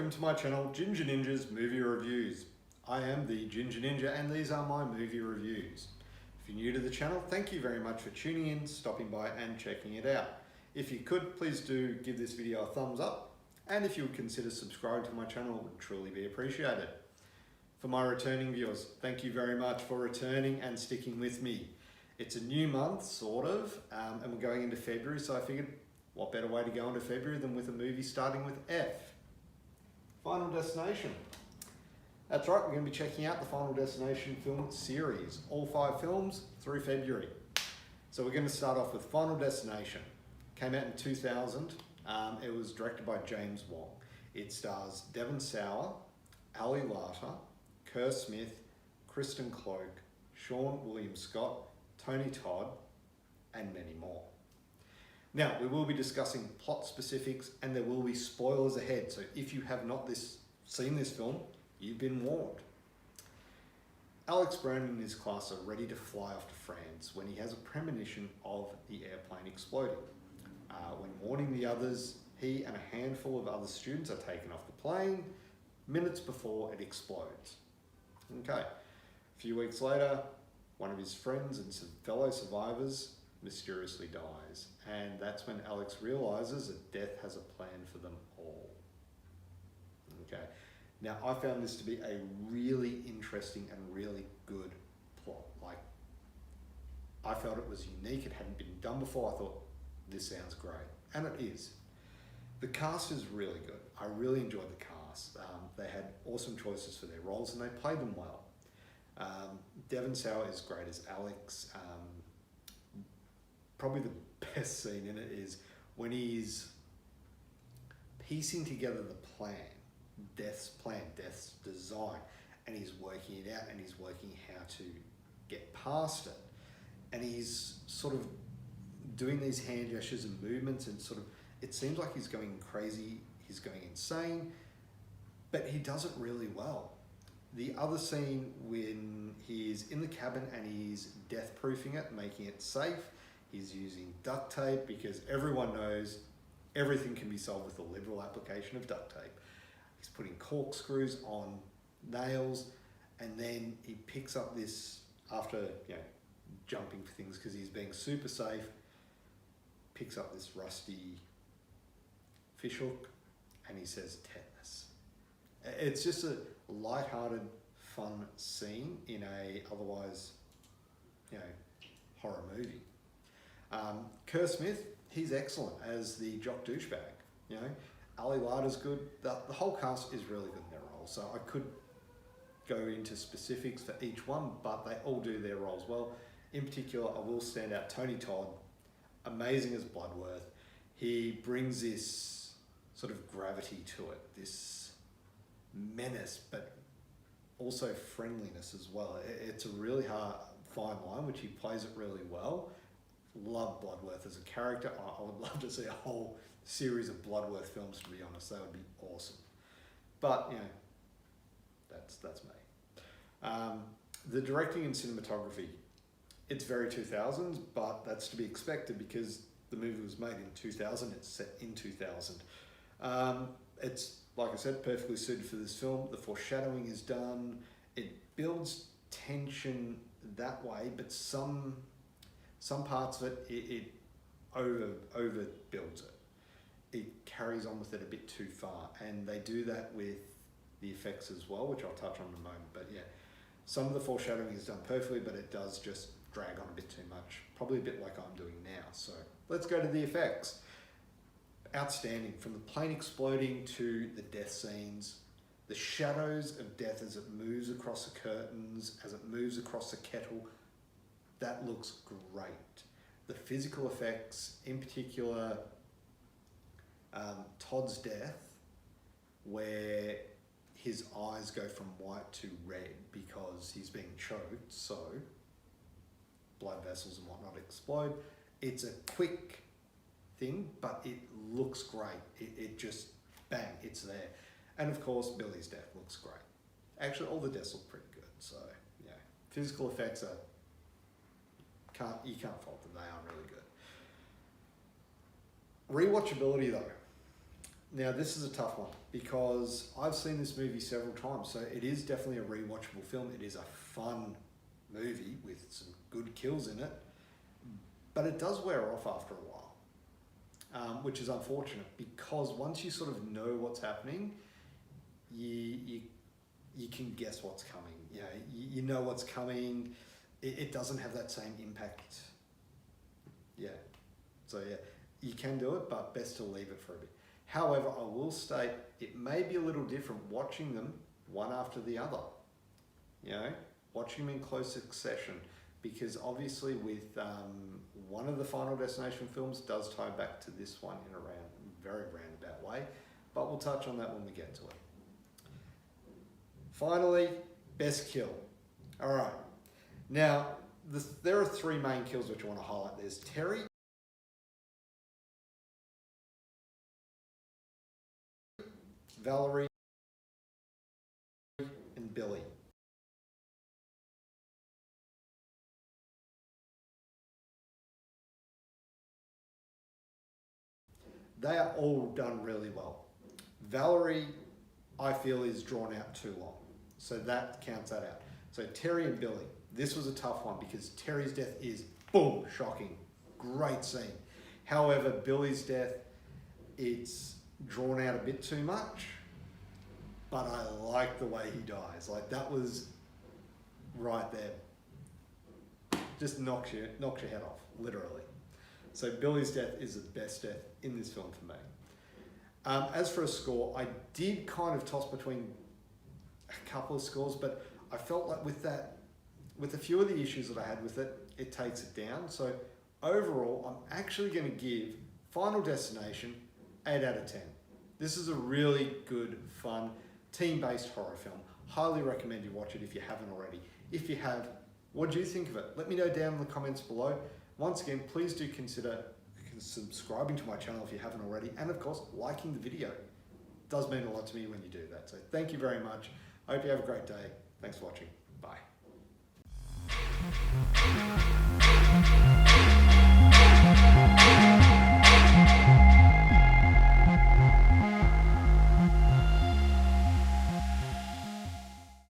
welcome to my channel, Ginger Ninja's Movie Reviews. I am the Ginger Ninja and these are my movie reviews. If you're new to the channel, thank you very much for tuning in, stopping by and checking it out. If you could, please do give this video a thumbs up, and if you would consider subscribing to my channel, it would truly be appreciated. For my returning viewers, thank you very much for returning and sticking with me. It's a new month, sort of, and we're going into February, so I figured what better way to go into February than with a movie starting with F. Final Destination. That's right, we're going to be checking out the Final Destination film series, all 5 films through February. So we're going to start off with Final Destination. Came out in 2000. It was directed by James Wong. It stars Devon Sawa, Ali Larter, Kerr Smith, Kristen Cloak, Sean William Scott, Tony Todd, and many more. Now, we will be discussing plot specifics and there will be spoilers ahead, so if you have not seen this film, you've been warned. Alex Brown and his class are ready to fly off to France when he has a premonition of the airplane exploding. When warning the others, he and a handful of other students are taken off the plane minutes before it explodes. Okay, a few weeks later, one of his friends and some fellow survivors mysteriously dies, and that's when Alex realizes that death has a plan for them all. Okay, now I found this to be a really interesting and really good plot. Like, I felt it was unique, it hadn't been done before. I thought, this sounds great, and it is. The cast is really good. I really enjoyed the cast. They had awesome choices for their roles and they played them well. Devon Sawa is great as Alex. Probably the best scene in it is when he's piecing together the plan, Death's design, and he's working it out and he's working how to get past it. And he's sort of doing these hand gestures and movements and sort of, it seems like he's going crazy, he's going insane, but he does it really well. The other scene when he's in the cabin and he's death-proofing it, making it safe, he's using duct tape because everyone knows everything can be solved with a liberal application of duct tape. He's putting corkscrews on nails, and then he picks up this, after jumping for things because he's being super safe, picks up this rusty fish hook and he says tetanus. It's just a light-hearted, fun scene in a otherwise horror movie. Kerr Smith, he's excellent as the jock douchebag. Ali Larter's good. The whole cast is really good in their roles. So I could go into specifics for each one, but they all do their roles well. In particular, I will stand out Tony Todd, amazing as Bloodworth. He brings this sort of gravity to it, this menace, but also friendliness as well. It's a really fine line, which he plays it really well. Love Bloodworth as a character. I would love to see a whole series of Bloodworth films, to be honest. That would be awesome. But, that's me. The directing and cinematography, it's very 2000s, but that's to be expected because the movie was made in 2000, it's set in 2000. It's, like I said, perfectly suited for this film. The foreshadowing is done. It builds tension that way, but some parts of it overbuilds it. It carries on with it a bit too far, and they do that with the effects as well, which I'll touch on in a moment. But yeah, some of the foreshadowing is done perfectly, but it does just drag on a bit too much, probably a bit like I'm doing now. So let's go to the effects. Outstanding, from the plane exploding to the death scenes, the shadows of death as it moves across the curtains, as it moves across the kettle, that looks great. The physical effects, in particular, Todd's death, where his eyes go from white to red because he's being choked, so blood vessels and whatnot explode. It's a quick thing, but it looks great. It just, bang, it's there. And of course, Billy's death looks great. Actually, all the deaths look pretty good, so yeah. Physical effects are, you can't fault them, they are really good. Rewatchability though. Now this is a tough one because I've seen this movie several times, so it is definitely a rewatchable film. It is a fun movie with some good kills in it, but it does wear off after a while, which is unfortunate because once you sort of know what's happening, you can guess what's coming. You know, you know what's coming. It doesn't have that same impact. Yeah. So yeah, you can do it, but best to leave it for a bit. However, I will state it may be a little different watching them one after the other. You know, watching them in close succession, because obviously with one of the Final Destination films does tie back to this one in a very roundabout way, but we'll touch on that when we get to it. Finally, best kill. All right. Now, there are three main kills which I want to highlight. There's Terry, Valerie, and Billy. They are all done really well. Valerie, I feel, is drawn out too long, so that counts that out. So Terry and Billy, this was a tough one because Terry's death is, boom, shocking, great scene. However, Billy's death, it's drawn out a bit too much, but I like the way he dies. Like, that was right there. Just knocks your head off, literally. So Billy's death is the best death in this film for me. As for a score, I did kind of toss between a couple of scores, but I felt like with a few of the issues that I had with it, it takes it down. So overall, I'm actually going to give Final Destination 8 out of 10. This is a really good, fun, team-based horror film. Highly recommend you watch it if you haven't already. If you have, what do you think of it? Let me know down in the comments below. Once again, please do consider subscribing to my channel if you haven't already, and of course, liking the video. It does mean a lot to me when you do that. So thank you very much. I hope you have a great day. Thanks for watching. Bye.